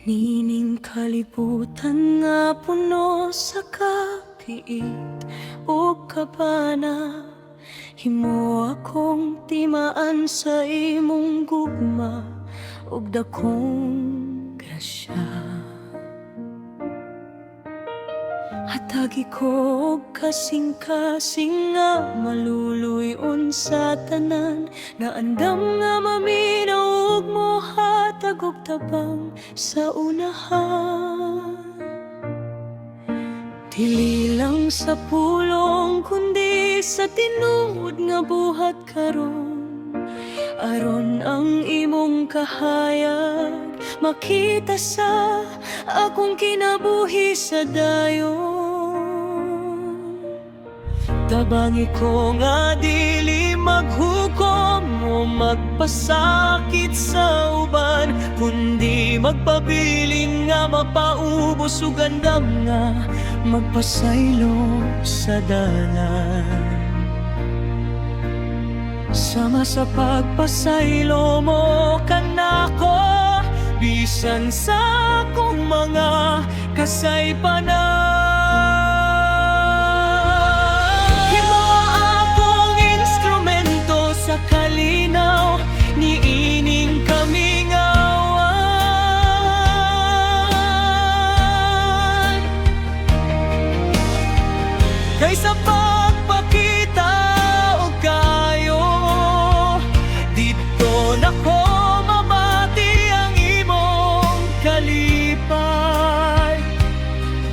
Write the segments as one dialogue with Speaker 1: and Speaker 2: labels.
Speaker 1: Nining kalibutan nga puno sa kapiit o kabana. Himo akong timaan sa imong gugma ug dakong grasya. Hatagi ko og kasing-kasing nga maluluyon sa tanan. Naandam nga maminaw ug mohatag og tabang sa unahan. Dili lang sa pulong kundi sa tinuod nga buhat karon. Aron ang imong kahayag makita sa akong kinabuhi sa dayon. Tabangi ko nga dili maghukom o magpasakit sa uban, kundi magpabiling nga mapaubos ug andam nga magpasaylo sa dalan. Sama sa pagpasaylo mo kanako, bisan sa akong mga kasaypanan. Himo akong instrumento sa kalinaw niining kamingawan. Kaysa pagpakita o kayo, dito na ko mamati ang imong kalipay.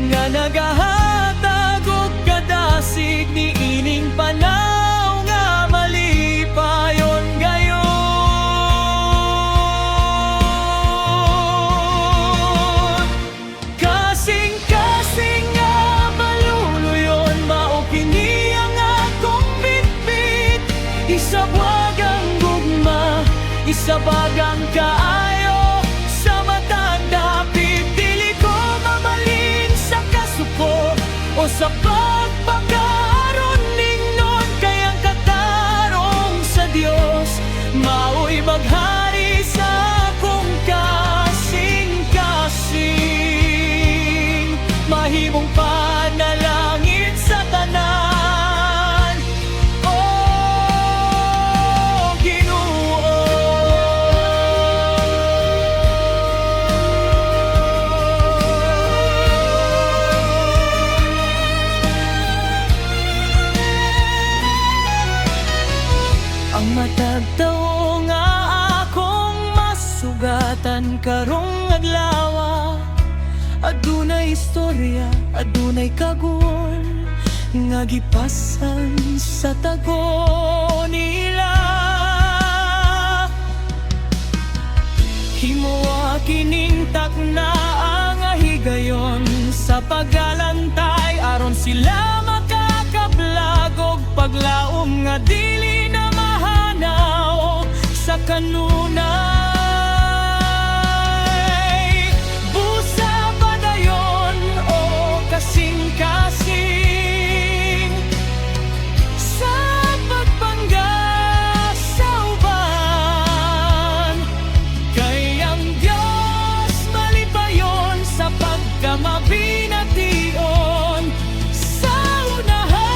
Speaker 1: Nga nagahatag og kadasig niining panaw nga malipayon gayon. Kasing-kasing nga maluluyon, mao kini ang akong bitbit. Isabwag ang gugma, isabag ang kaayo sa matang dapit. Dili ko mamalin sa kasuko o sa pagpakaroon ningnon, kay ang katarong sa Dios mao'y maghari sa akong kasing-kasing. Mahimong panalangin sa tanan, oh Ginoo. Ang matag tawo nga akong masugatan karong adlaw, adunay istorya, adunay kagol nga gipasan sa tago nila. Himuwa kining takna ang higayon sa paglalantay, aron sila makakablag og paglaom nga dili na mahanaw sa kanunay. Busa padayon o kasing-kasing sa pagpangga sa uban, kay ang Diyos malipayon sa pagkamabination sa unahan.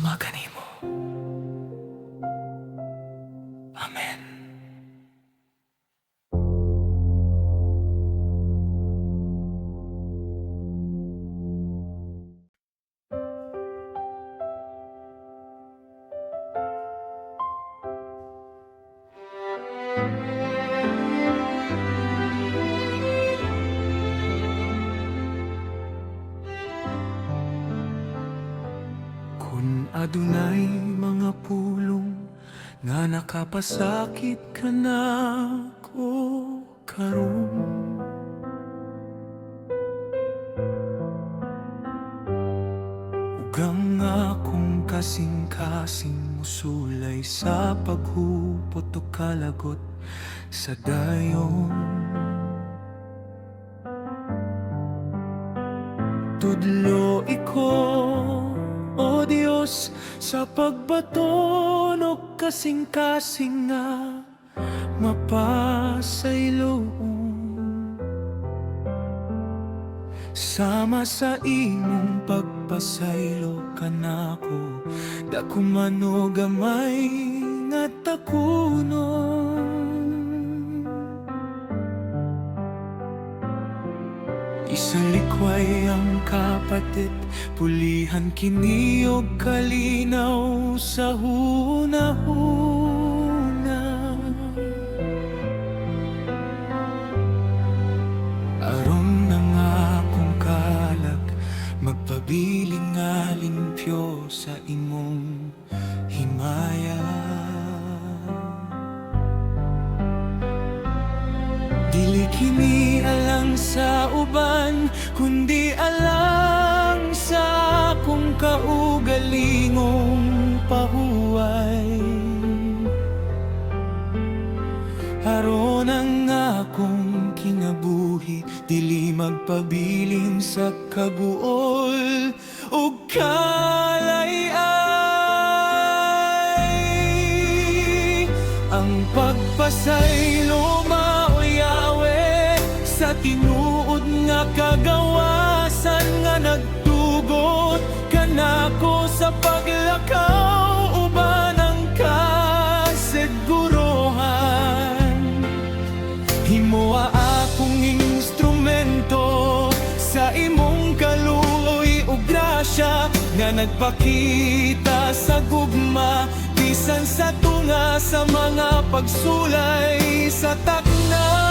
Speaker 1: sama kanimo. Amen. Kun adunay mga pulong nga nakapasakit ka na ko karon, ugang nga kung kasing-kasing musulay sa paghupot o kalagot sa dayon. Tudlo iko, o Diyos, sa pagbaton o kasing-kasing nga mapasaylo. Sama sa imong pagpasaylo kanako, dako man o gamay nga takunon. Isalikway ang kapatid, pulihan kini og kalinaw sa hunahuna. Aron na nga kung kalag, magpabiling nga limpyo sa imong himaya. Dili kini alang sa uban, kundi alang sa akong kaugalingong pahuway. Aron ang akong kinabuhi, dili magpabilin sa kaguol ug kalayay. Ang pagpasaylo sa tinuod nga kagawasan nga nagtugot kanako sa paglakaw uban ang kasiguruhan. Himoa akong instrumento sa imong kaluoy ug grasya nga nagpakita sa gugma bisan sa tunga sa mga pagsulay sa takna.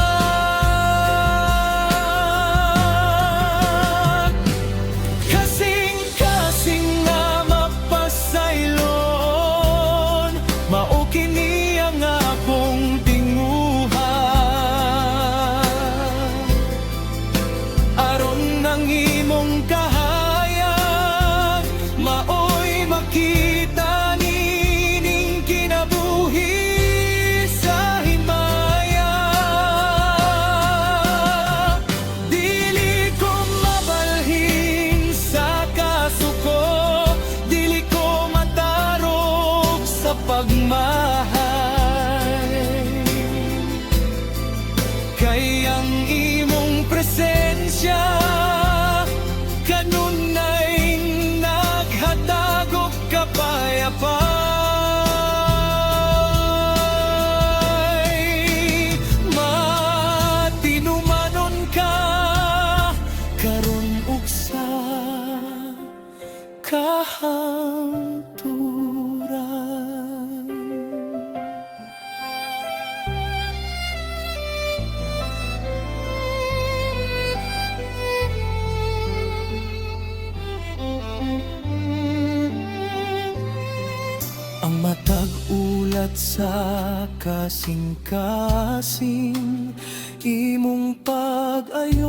Speaker 1: Kay ang imong presensya kanunay naghatag og kapayapay. Matinumanon ka karon ug sa kahanturan. Ang matag ulat sa kasing-kasing imong pag-ayohon.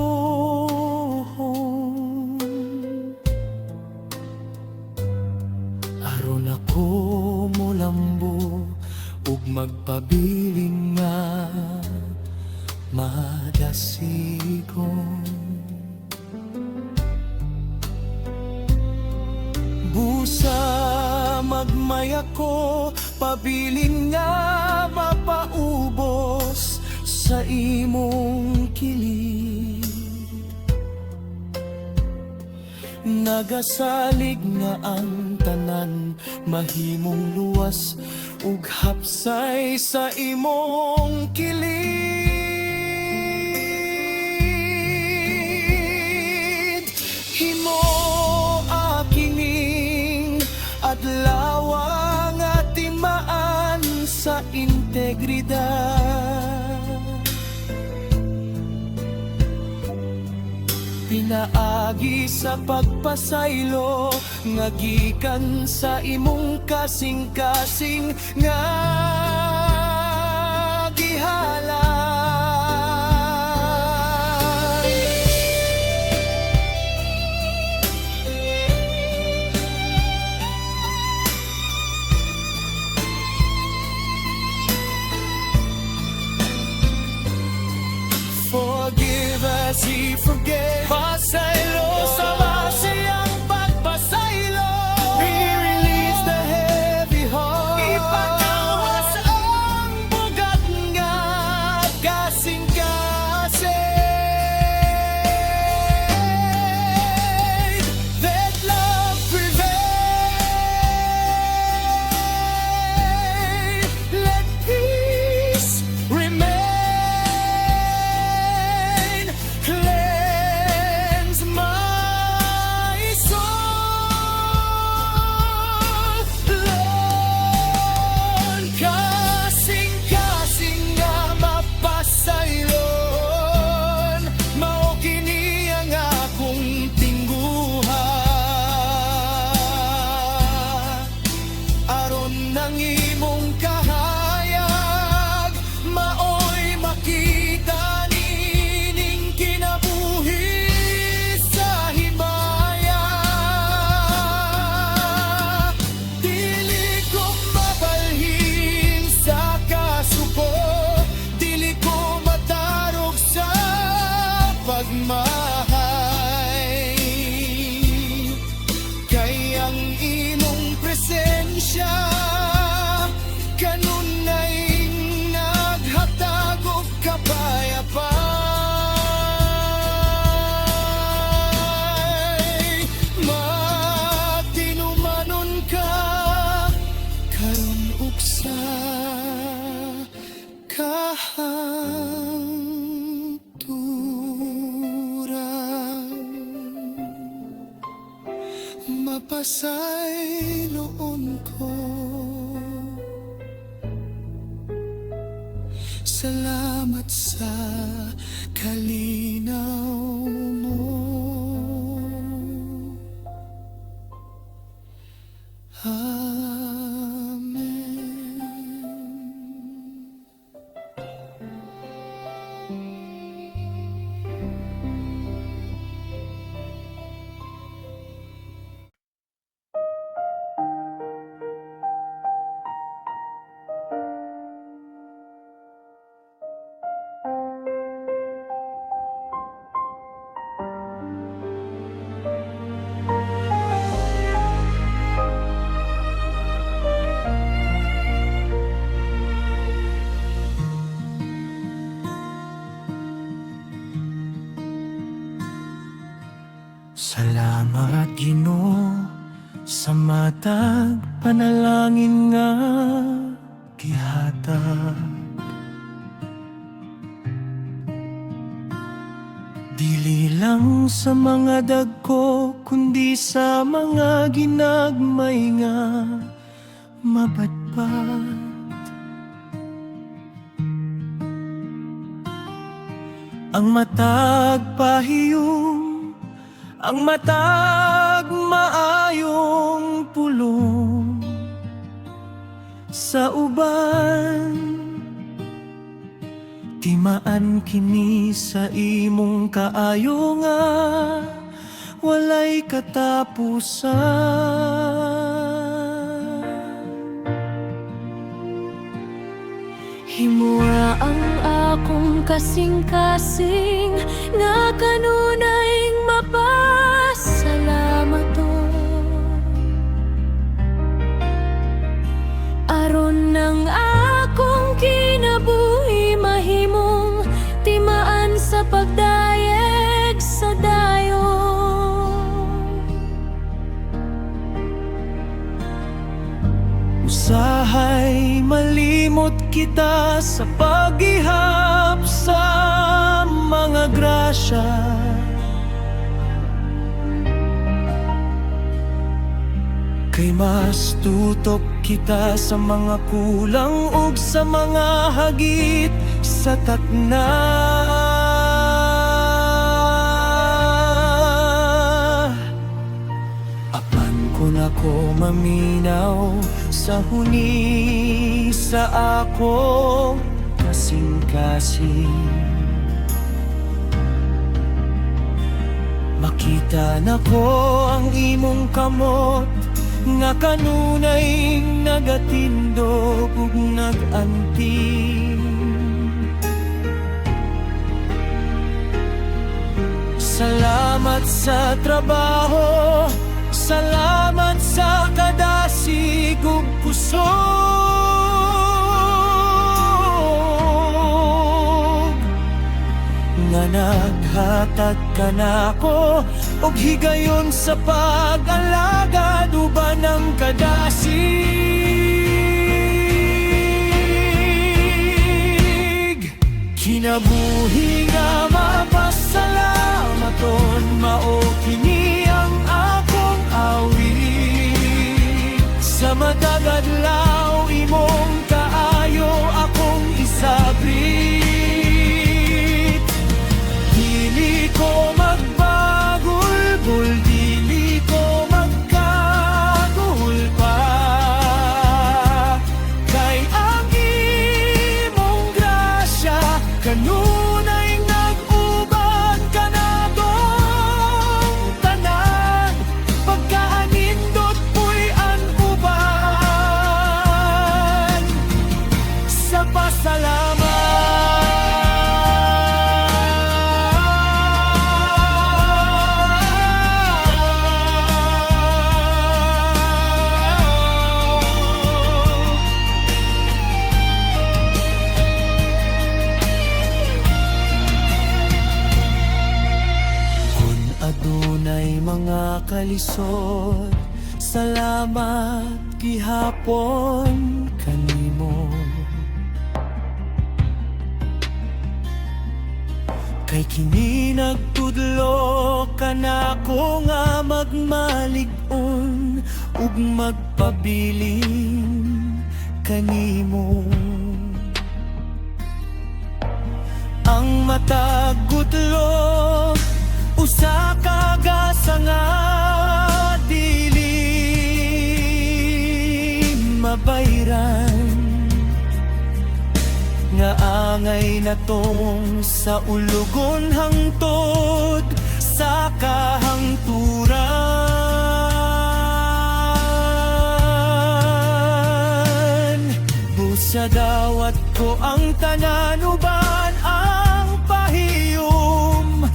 Speaker 1: Aron ako molambo ug magpabiling nga madasigon. Busa magmaya ko, pabilin nga mapaubos sa imong kilid. Nagasalig nga ang tanan mahimong luwas ug hapsay sa imong kilid. Himo akining adlaw nga timaan sa integridad. Pinaagi sa pagpasaylo nga gikan sa imong kasing-kasing nga gihalay. Forgive as He forgave. Pasaylo sa masiyang pagpasaylo. Release the heavy heart. Ipagawas ang bugat nga kasing-kasing. Let love prevail. Let peace remain. Cleanse my soul, Lord. Kasing-kasing nga mapasaylon, mao kini ang akong tingguhan. Aron nang imong kahayag, maoy makita nining kinabuhi sa himaya. Dili ko mabalhin sa kasuko, dili ko matarog sa pagmahay. Kay ang imong presensya kanunay naghatag og kapayapay. Matinumanon ka karon ug sa kahangturan. Mapasayloon ko. Salamat sa kalinaw mo. Amen. Salamat Ginoo sa matag panalangin nga gihatag. Dili lang sa mga dagko kundi sa mga ginagmay nga mabatbat. Ang matag pahiyong, ang matag maayong pulong sa uban, timaan kini sa imong kaayo nga walay katapusan.
Speaker 2: Himura ang akong kasing-kasing nga kanunay mapasalamat aron ng akong kinabuhi mahimong timaan sa pagdayeg sa dayon.
Speaker 1: Imot kita sa paghihap sa mga grasya. Kay mas tutok kita sa mga kulang ug sa mga hagit sa takna. Apan kung ako maminaw sa huni sa ako kasing-kasing, makita na ko ang imong kamot nga kanunay nagatindog ug naganting. Salamat sa trabaho, salamat sa kadasig ug kusog nga naghatag ka nako og higayon sa pag-alagad uban ng kadasig. Kinabuhi nga mapasalamaton, mao kini ang akong awit. Sa matag adlaw imong kaayo akong isabrit. Dili ko magbagul-gul, dili ko magkagul pa. Kay ang imong grasya kanunay nag-uban ka na dong tanan. Pagkaanindot po'y ang uban sa pasalamat. Adunay mga kalisod, salamat gihapon kanimo. Kay kini nagtudlo ka nako nga magmalig-on ug magpabiling kanimo. Ang matag gudlo usa ka gasa nga dili mabayran, nga angay natong sa ulugon hangtod sa kahangturan. Busa dawat ko ang tanan uban ang pahiyom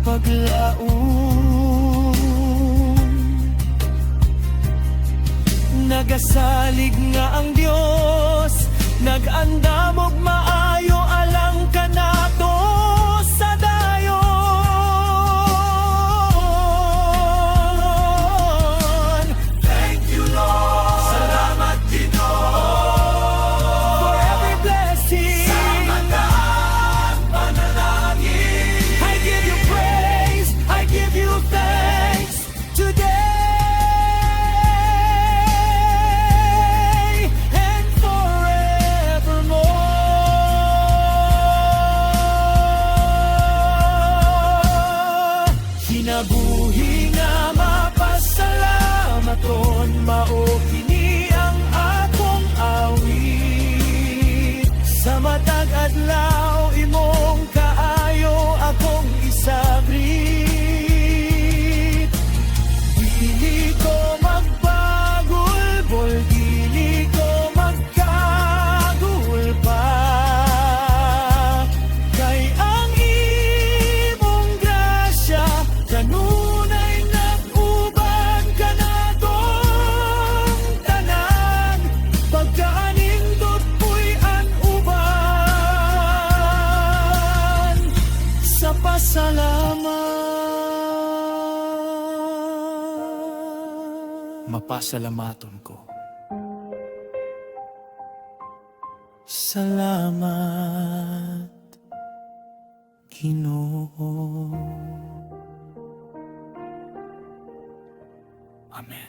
Speaker 1: paglaom. Nagasalig nga ang Dios, nag-andam og maayo alang kanato sa dayon. Thank you Lord, salamat Ginoo, for every blessing. Sa mataas panalangin, I give you praise, I give you thanks today and forevermore. Kinabuhi nga mapasalamaton, mao kini ang akong awit. Sa matag adlaw imong kaayo akong isabrit. Dili ko magbagul-bol, dili ko magkagul pa. Kay ang imong grasya kanunay nag-uban ka na dong tanan. Pagkaanindot po'y ang uban sa pasalamat. Mapasalamaton ko Salamat, Ginoo. Amen.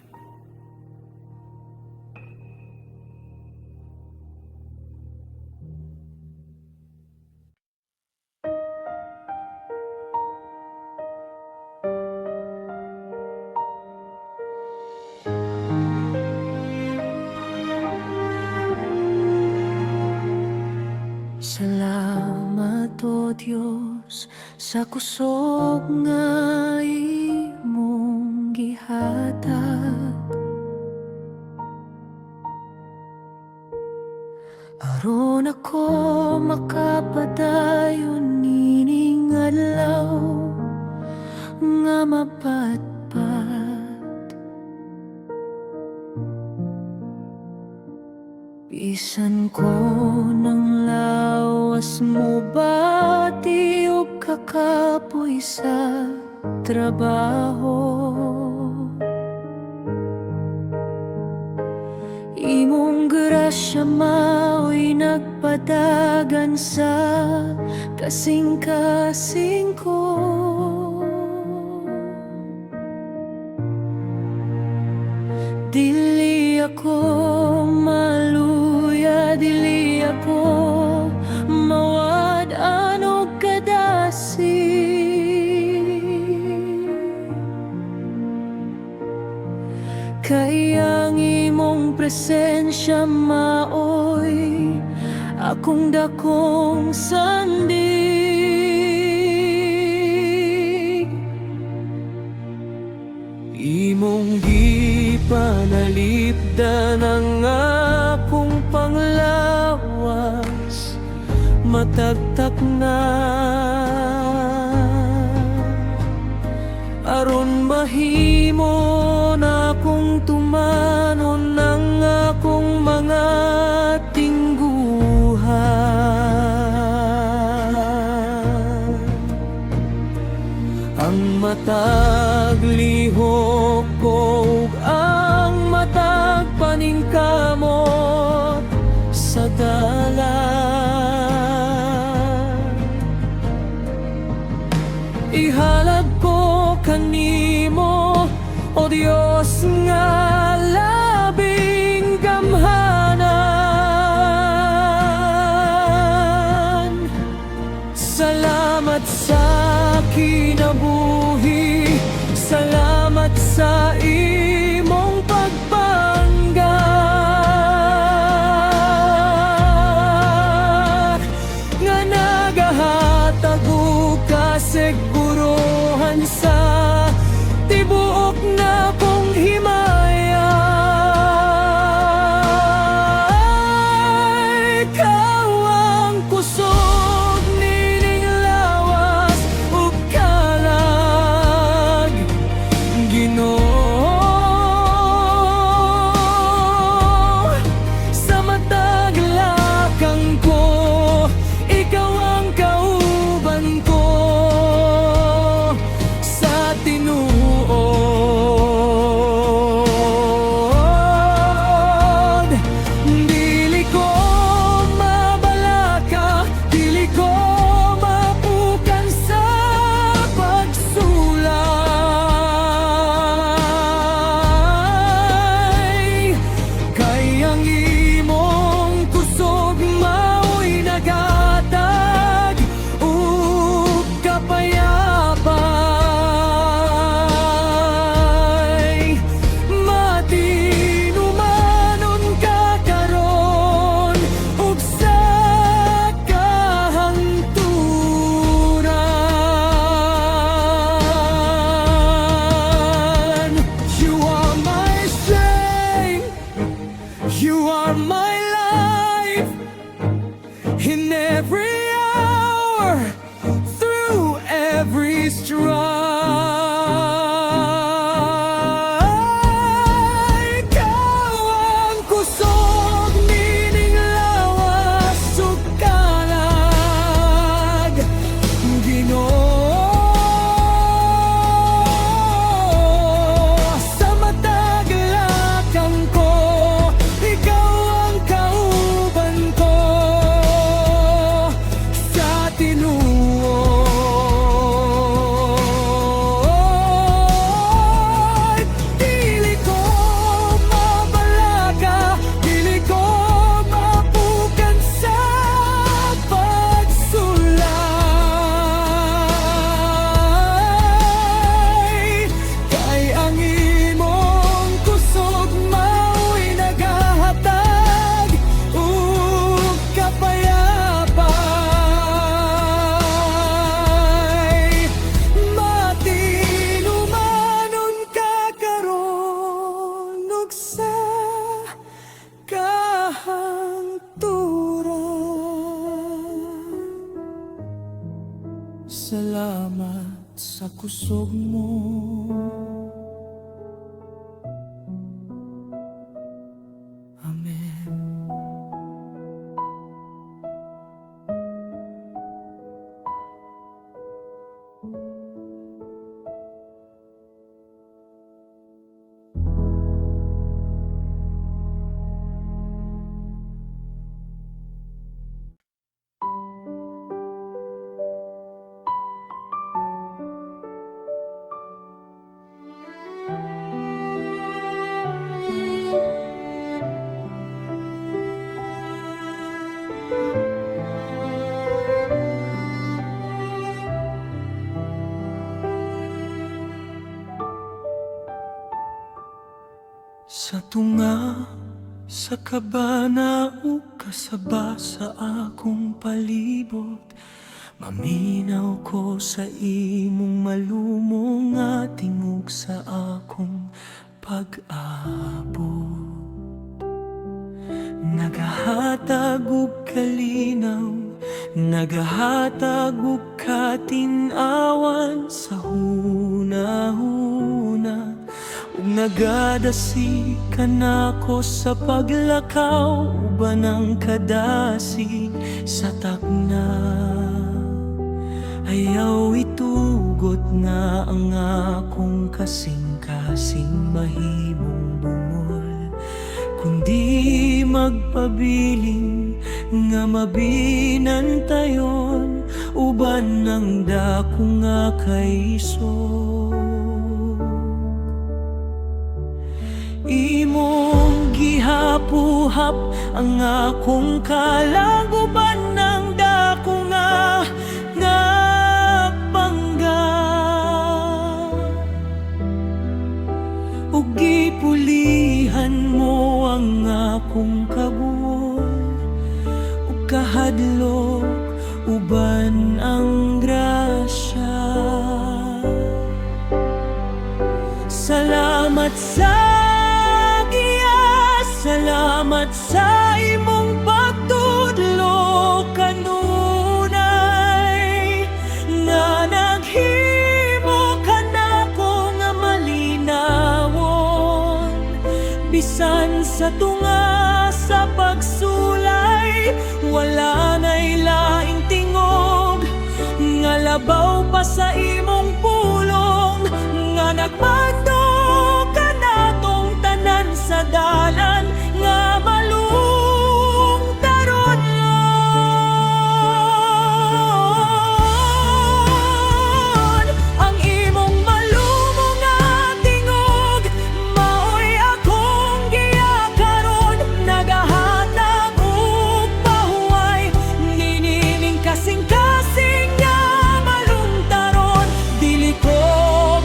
Speaker 2: Salamat, O Diyos, sa kusog nga imong gihatag, aron ako makapadayon nining adlaw nga mapatpat. Bisan ko ng lawas mo bati o kakapoy sa trabaho, imong grasya mao'y nagpadagan sa kasing-kasing ko. Dili ako maluya, dili ako mawad-an og kadasi. Kay ang imong presensya maoy akong dakong sandig.
Speaker 1: Imong gipanalipdan ang akong panglawas, matagtak na aron mahimo na akong tumanon ng akong mga tingguhan. Ang matag lihok ko ug ang matag paningkamot sa dalan, ihalad ko kanimo, O Dios nga labing gamhanan. Salamat sa kinabuhi, salamat sa imong pagbangga, nga nagahatag og kasiguruhan sa tibuok na kong himaya. Ikaw ang kusog nining lawas ug kalag, Ginoo. Sa matag lakang ko, ikaw ang kauban ko. Sa tinuod, dili ko mabalaka, dili ko mapukan sa pagsulay. Kay ang imong kusog mao'y naghatag ug kapayapay. Matinumanon ka karon ug sa kahangturan. You are my strength, you are my life, in every hour, through every strife. Ikaw ang kusog nining lawas ug kalag, Ginoo. Sa matag lakang ko, ikaw ang kauban ko. kusog mo. Amen. Sa tunga, sa kabana o kasaba sa akong palibot, maminaw ko sa imong malumong nga tingog sa akong pag-abot. Nagahatag og kalinaw, nagahatag og katinawan sa huna-huna, ug nagadasi ka nako sa paglakaw, uban ang kadasig sa takna. Ayaw itugot nga ang akong kasing-kasing mahimong bungol, kundi magpabiling nga mabinantayon, uban ng dako nga kaisog. Imong gihapuhap ang akong kalaguban ng dako nga pangga, ug gipulihan mo ang akong kabuol ug kahadlok, uban ang grasya. Salamat salamat sa imong pagtudlo kanunay, nga naghimo ka nako nga malinawon. Bisan sa tunga sa pagsulay, wala na'y laing tingog, nga labaw pa sa imong pulong, nga nagmando ka natong tanan sa dalan, nga malung taron ang imong malumong nga tingog, maoy akong giyakaron. Nagahatag og pahuway, ninining kasing-kasing nga malung taron. Dili ko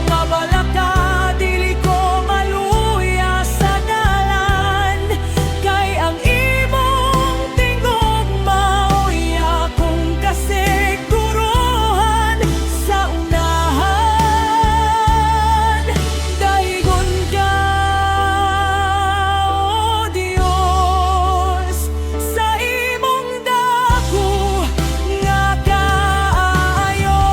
Speaker 1: mabalaka, dili ko maluya sa dalan, kay ang imong tingog maoy akong kasiguruhan. Sa unahan daygon ka, o Dios, sa imong dako nga kaayo.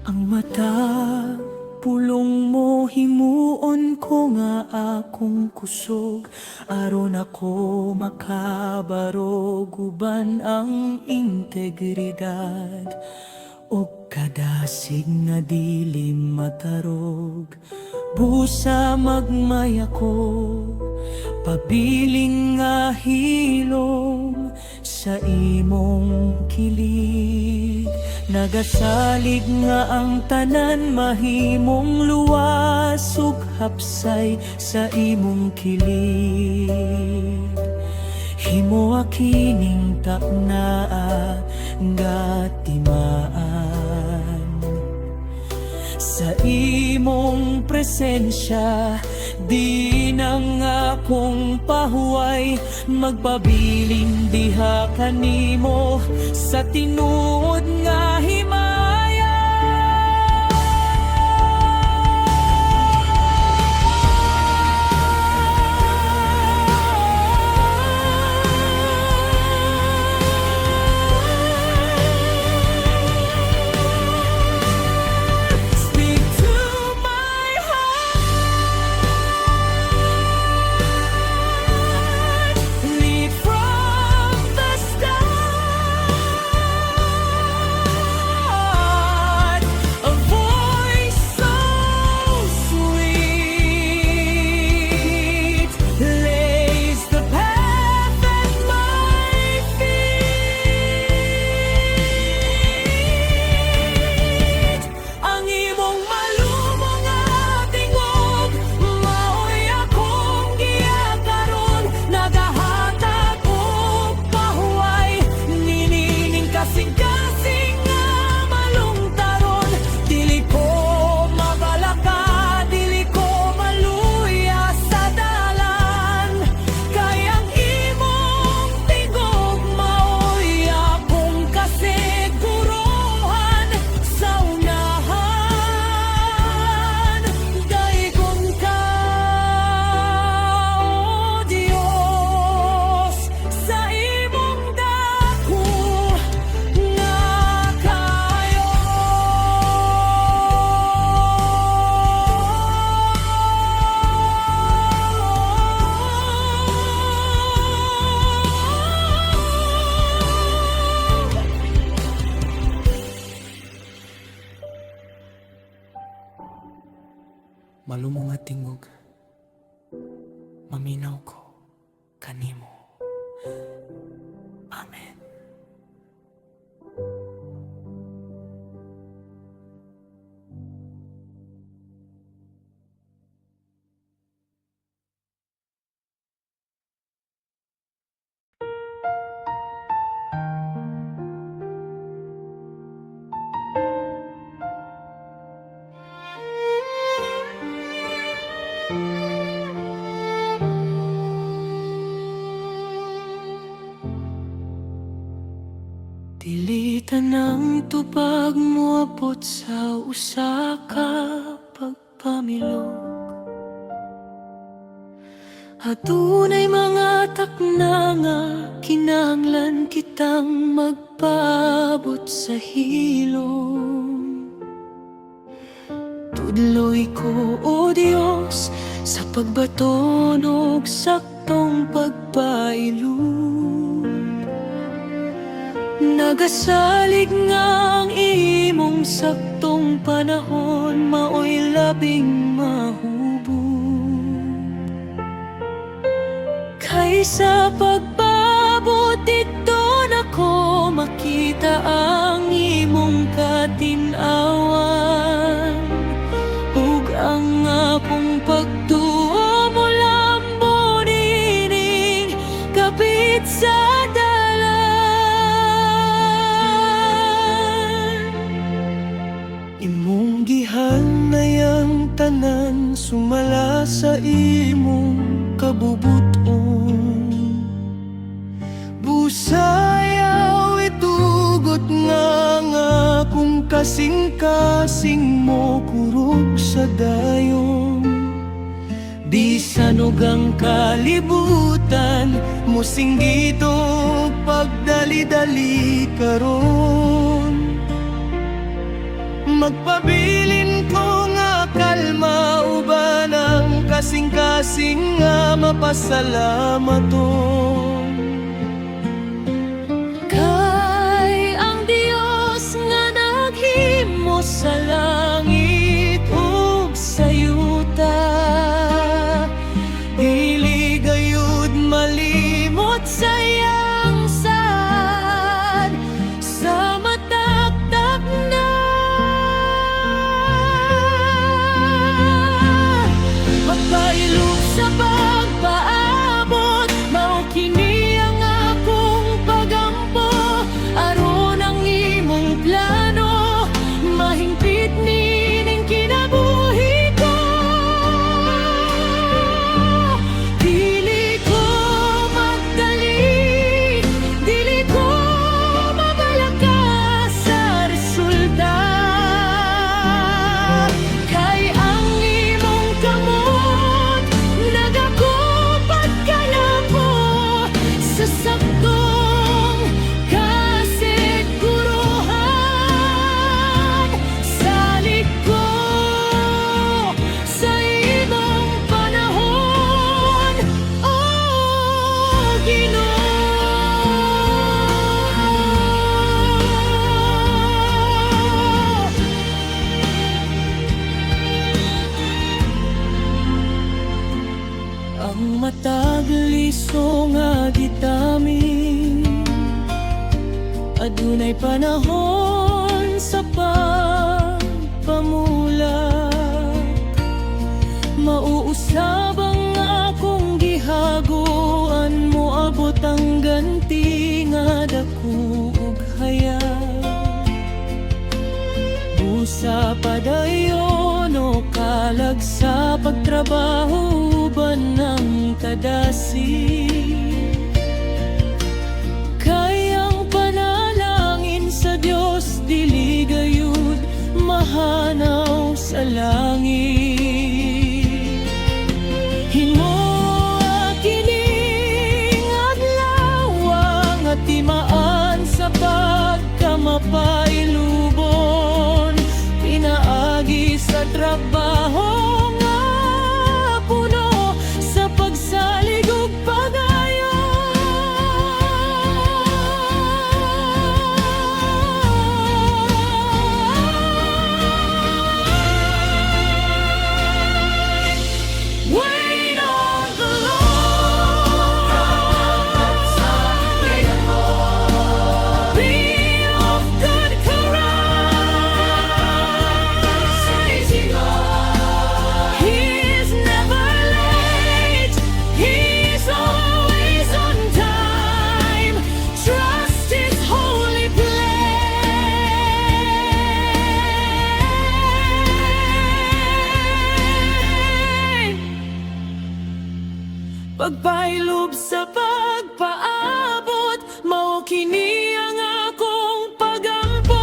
Speaker 1: Ang mata, pulong mo, himuon ko nga akong kusog, aron ako makabarog, uban ang integridad o kadasig nga dili matarog. Busa magmay ako, pabiling nga hilom sa imong kilig. Nagasalig nga ang tanan, mahimong luwas ug hapsay sa imong kilig. Himo kining taknaa nga timaan, sa imong presensya Di nang akong pahuway magpabilin diha kanimo sa tinuod nga himaya. Speak to my heart, lead from the start, a voice so sweet lays the path at my feet. Ang imong malumong nga tingog maoy akong giyakaron, nagahatag og pahuway ninining kasing-kasing nga malungtaron. Dili ko mabalaka, dili ko maluya sa dalan, kay ang imong tingog maoy akong kasiguruhan sa unahan. Dayon ka, O Dios, sa imong dako nga kayo.
Speaker 3: Malumo nga tingog, maminaw ko kanimo. Amen.
Speaker 2: Dili tanang tubag moabot sa usa ka pagpamilog. Adunay mga takna nga kinahanglan kitang magpaabot sa hilom. Tudloy ko, O Dios, sa pagbaton og saktong pagpailog. Nagasalig nga ang imong saktong panahon maoy labing mahubog. Kaysa pagpabot dito nako makita ang imong katinawan, ug ang akong pagtuo mo lambo nining kapit sa
Speaker 3: Imong gihanay ang tanan sumala sa imong kabubuton. Busayaw itugot nga kung kasing-kasing mo kurog sa dayon. Bisan og ang kalibutan mosinggit og pagdali-dali karon. Magpabilin ko nga kalma uban ang kasing-kasing nga mapasalamaton.
Speaker 2: Kay ang Dios nga naghimo sa langit ug sa yuta,
Speaker 3: Dili gayud malimot sa iyang sad
Speaker 2: sa matakdak na
Speaker 1: magpailog sa pagpaabot, mao kini ang akong pagampo. Aron ang imong plano mahingpit nining kinabuhi ko.
Speaker 3: Ang matag liso nga gitami, adunay panahon sa pagpamulak. Mauusab ang akong gihaguan mo, abot ang ganti nga dako ug hayag. Busa padayon o kalag sa pagtrabaho uban ng kadasi. Kayang panalangin sa Dios, dili gayud mahanaw sa langit. Himuha kining adlaw nga timaan sa pagkamapailubon, pinaagi sa trabaho nga puno sa pagsalig ug pagayon. Wait on the Lord. Be of good courage. He's never late. He's always on time. Trust His holy plan. Pagpailob sa pagpaabot, mao kini ang akong pagampo.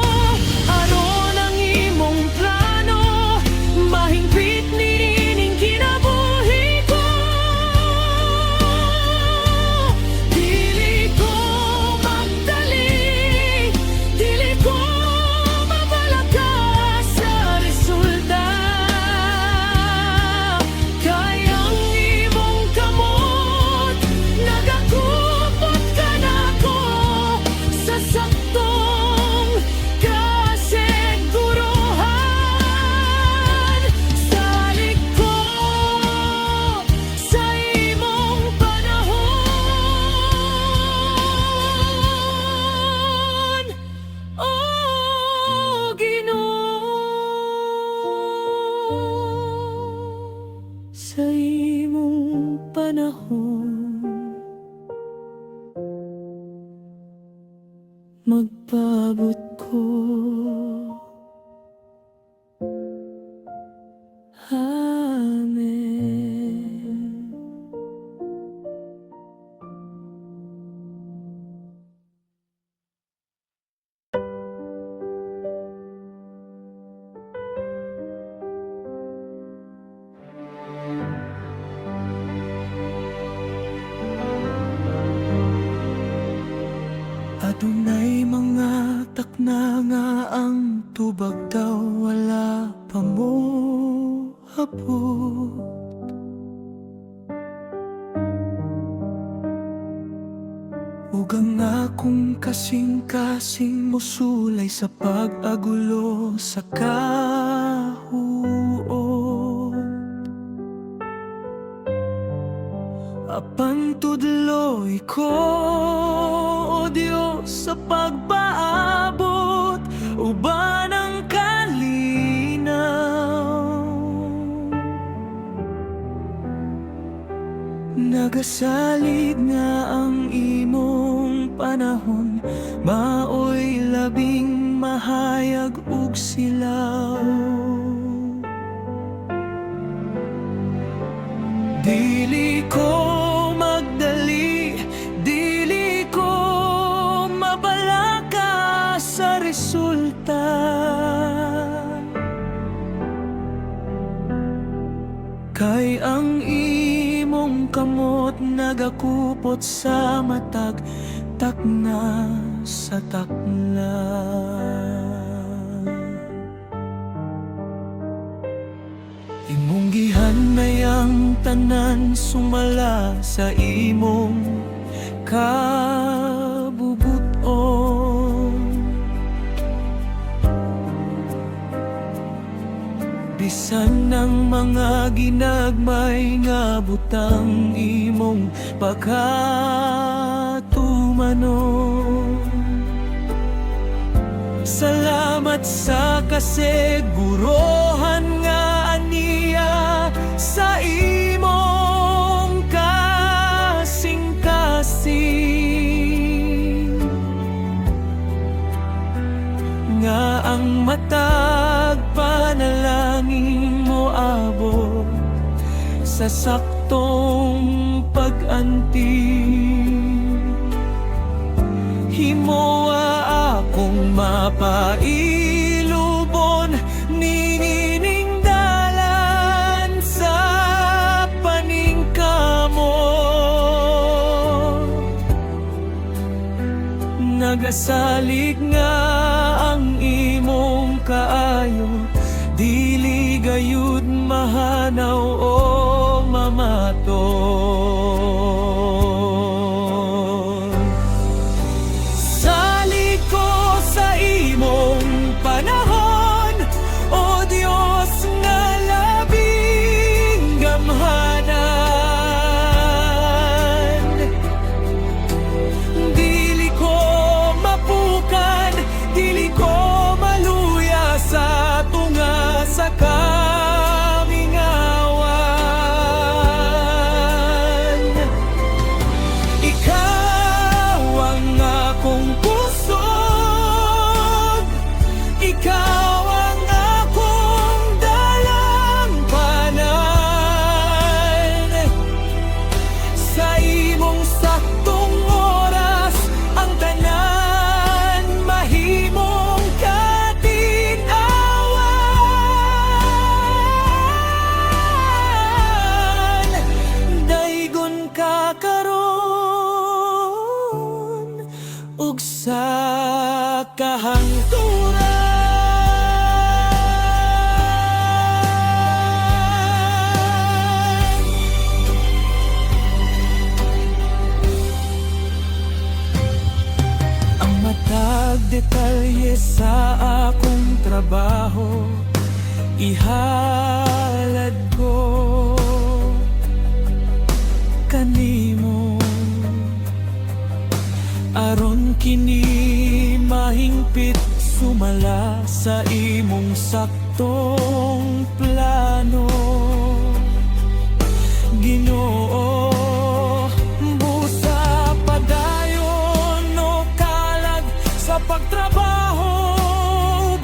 Speaker 3: Aron ang imong plano, mahingpit nining kinabuhi ko. Dili ko magdali, dili ko mabalaka sa resulta. Kayang imong kamot, nagakupot ka nako sa saktong kasiguruhan. Salig ko sa imong panahon, O Ginoo. Sa imong panahon, magpaabot ko. Amen. Adunay mga takna nga ang tubag daw wala pa mo abot. Ug ang akong kasing-kasing mosulay sa pag-agulo sa kahuot. Apan tudloy ko, O Dios, sa pagpaabot uban ang kalinaw. Nagasalig nga ang imong panahon, maoy labing mahayag ug silaw. Dili ko magdali, dili ko mabalaka sa resulta. Kay ang imong kamot nagakupot sa matag takna sa takla. Imong gihanay ang tanan sumala sa imong kabubuton. Bisan ng mga ginagmay nga butang imong pagkatumano. Salamat sa kasigurohan nga aniya sa imong kasing-kasing, nga ang matag panalangin mo abot sa saktong pag-anting. Himoa akong mapailubon, niningdalan sa paningkamo. Nagasalig nga ang imong kaayo, dili gayud mahanaw o mamato. Panahon, O Diyos nga labing gamhanan, dili ko mapukan, dili ko maluya sa tunga sa kamingawan. Ikaw ang akong puso, ikaw ang akong dalampanan. Sa imong saktong oras, ang tanan mahimong katinawan. Daygon ka karon ug sa kahangturan. Detalye sa akong trabaho ihalad ko kanimo, aron kini mahingpit sumala sa imong saktong plano. Ginoo, busa padayon o kalag sa pagtrabaho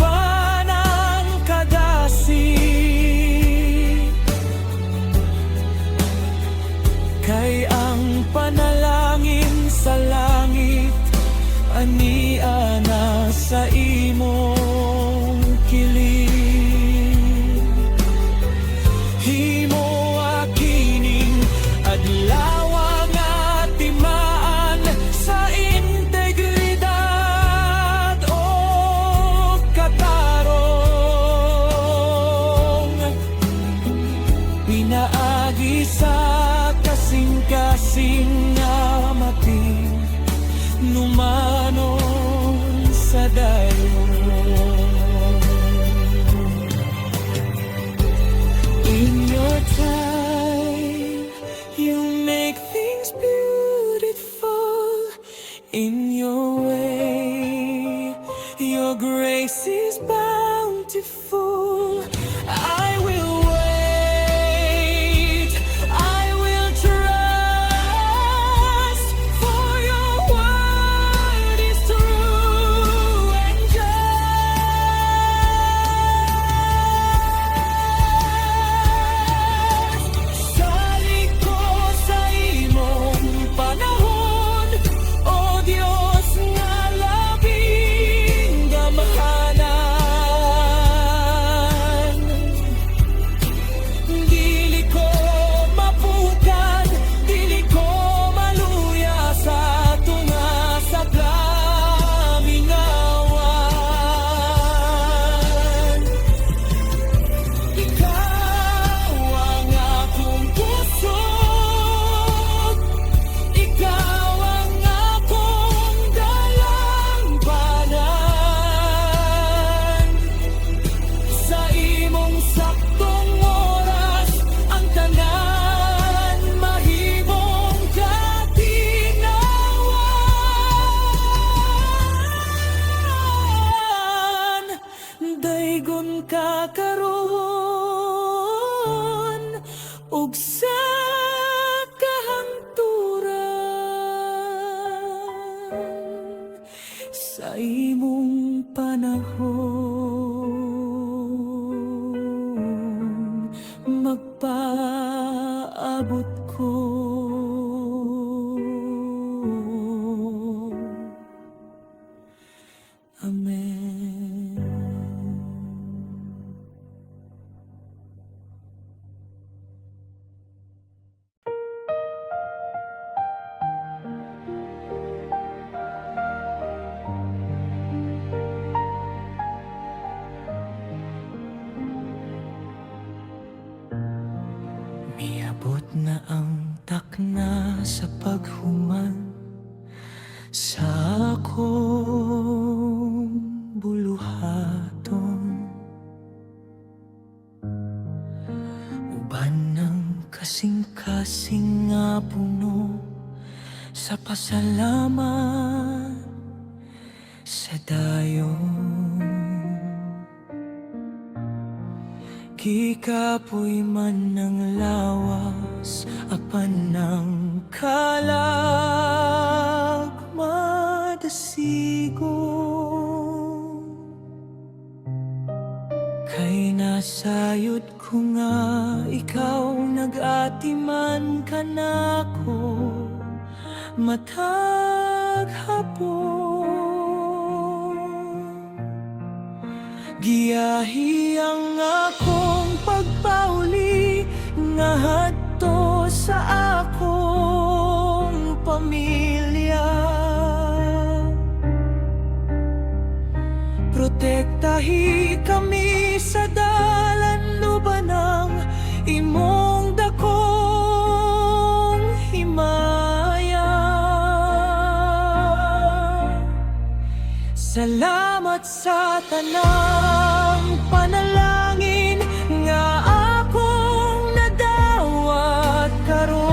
Speaker 3: ba ng kadasi, kay ang panalangin sa langit ania na sa imong kiling. Himo akining adlaw nga timaan sa integridad o katarong, pinaagi sa kasing-kasing nga mating numanon sa dayon. Amen. Miabot na ang takna sa paghuman sa akong buluhaton. Uban ng kasing-kasing nga puno sa pasalamat sa dayon. Kikapoy man ng lawas, apan ng kalag madasigon. Kay nasayod ko nga ikaw nag-atiman ka nako matag hapon. Giyahi ang akong pagpauli nga hadto sa akong pamilya. Protektahi kami sa dalan lubanang imong dakong himaya. Salamat sa tanang panalangin nga akong nadawat karon.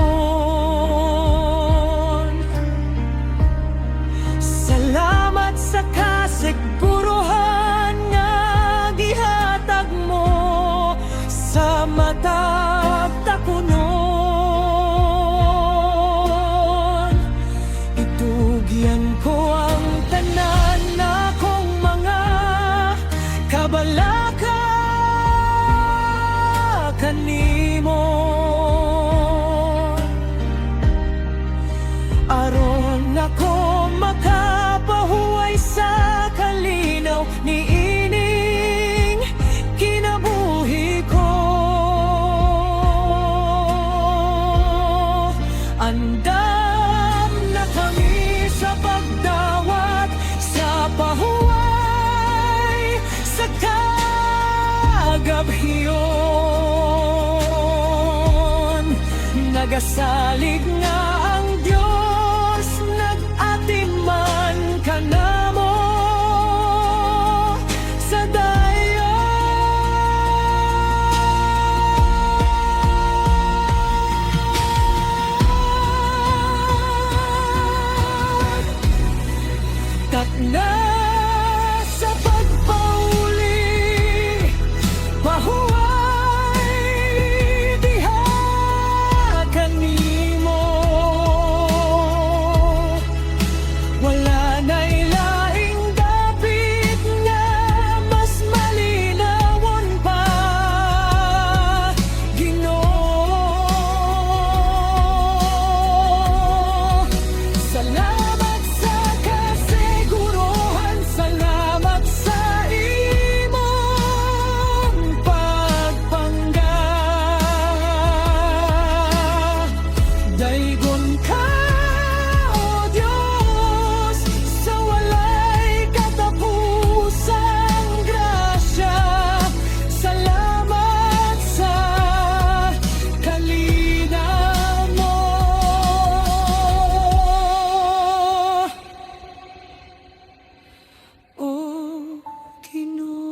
Speaker 3: Salamat sa kasiguruhan nga gihatag mo sa matag takunon. Itugyan ko ang tanan na kong mga kabalaka kanimo, aron ako makapahuway sa kalinaw ni ining kinabuhi ko. Andam na kami sa pagdawat sa pahuway sa kagabhiyon. Nagasalig nga ang Diyos, nag-atiman ka namo sa dayon. Takna sa pagpauli, pahuway diha kanimo. Wala na'y laing dapit nga mas malinawon pa, Ginoo. Salamat sa kasiguruhan, salamat sa imong pagpangga. Daygon ka, O Diyos, sa walay katapusang grasya. Salamat sa kalinaw mo, O Ginoo.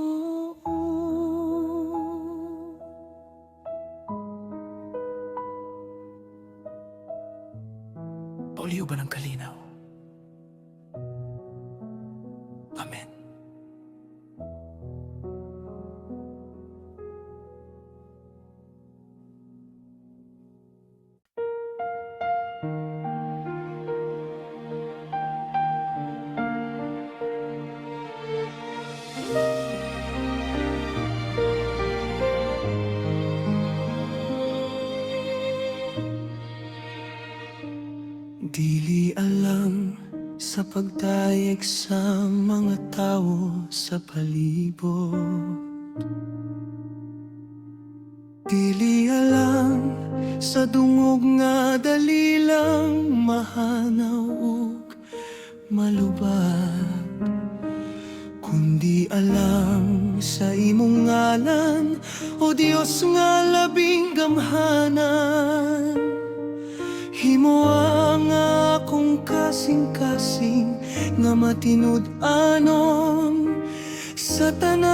Speaker 3: Pauliw ba ng kalinaw? Amen. Dili alang sa pagdayeg sa mga tao sa palibot. Dili alang sa dungog nga dali lang mahanaw ug malubad, kundi alang sa imong ngalan, o Dios nga labing gamhanan. Himoa nga akong kasing-kasing nga matinud-anon sa tanan.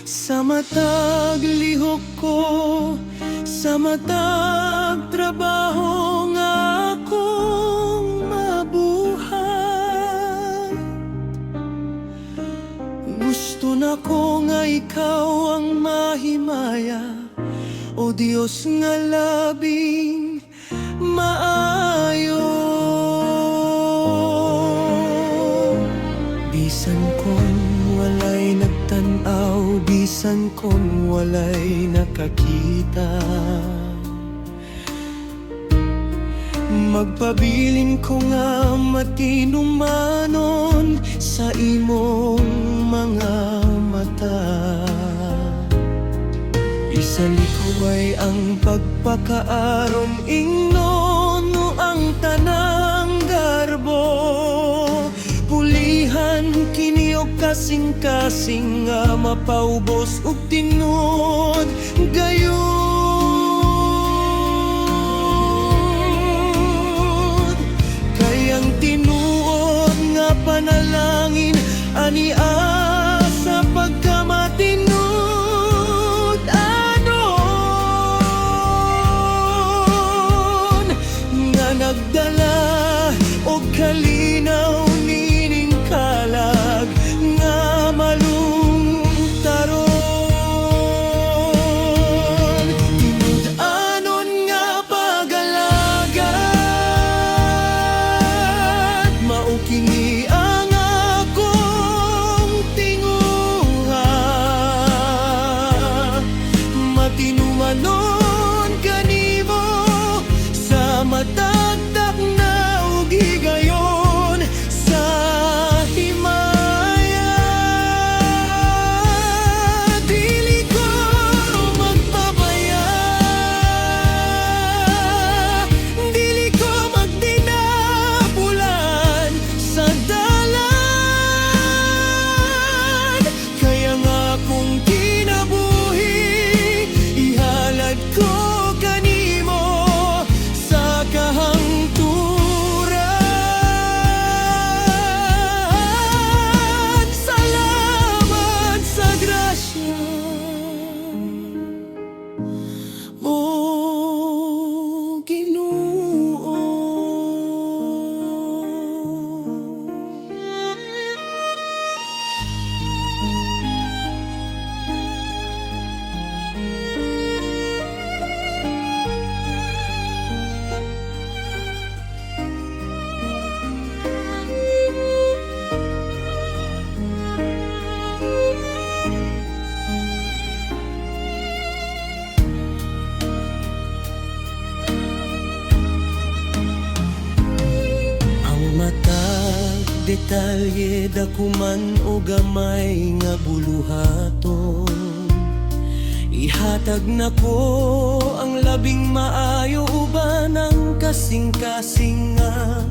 Speaker 3: Sa matag lihok ko, sa matag trabaho nga akong mabuhay, gusto na ko nga ikaw ang mahimaya, o Diyos nga labing maayo. Bisan kung walay nagtanaw, bisan kung walay nakakita, magpabilin ko nga matinumanon sa imong mga mata. Bisan ikaw ay ang pagpakaaron, ingnono ang tanang garbo, pulihan kini og kasing-kasing nga mapaubos ug tinud gayud. Kayang tinuod nga panalangin ani sa pagkamatinud anon, nga nagdala og kalinaw nining kalag nga malungtaron. Tinud-anon nga pag-alagad, mao kini ang akong tinguha. Matinumanon kanimo sa matagtak na ug higayon sa himaya. Dili ko magpabaya, dili ko magdinabulan sa dalan. Kaya nga akong kinabuhi, ihalad ko kanimo sa kahangturan. Salamat sa grasya mo, Ginoo. Ang matag detalye dakuman o gamay nga buluhaton, ihatag na ko ang labing maayo uban ang kasing-kasing nga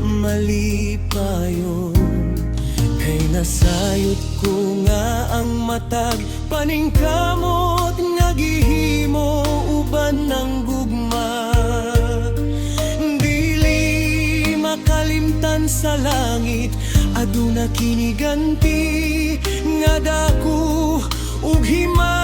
Speaker 3: malipayon. Kay nasayot ko nga ang matag paningkamot nga gihimo uban ng gugma. Dili makalimtan sa langit, aduna kini ganti nga dako ug himaya.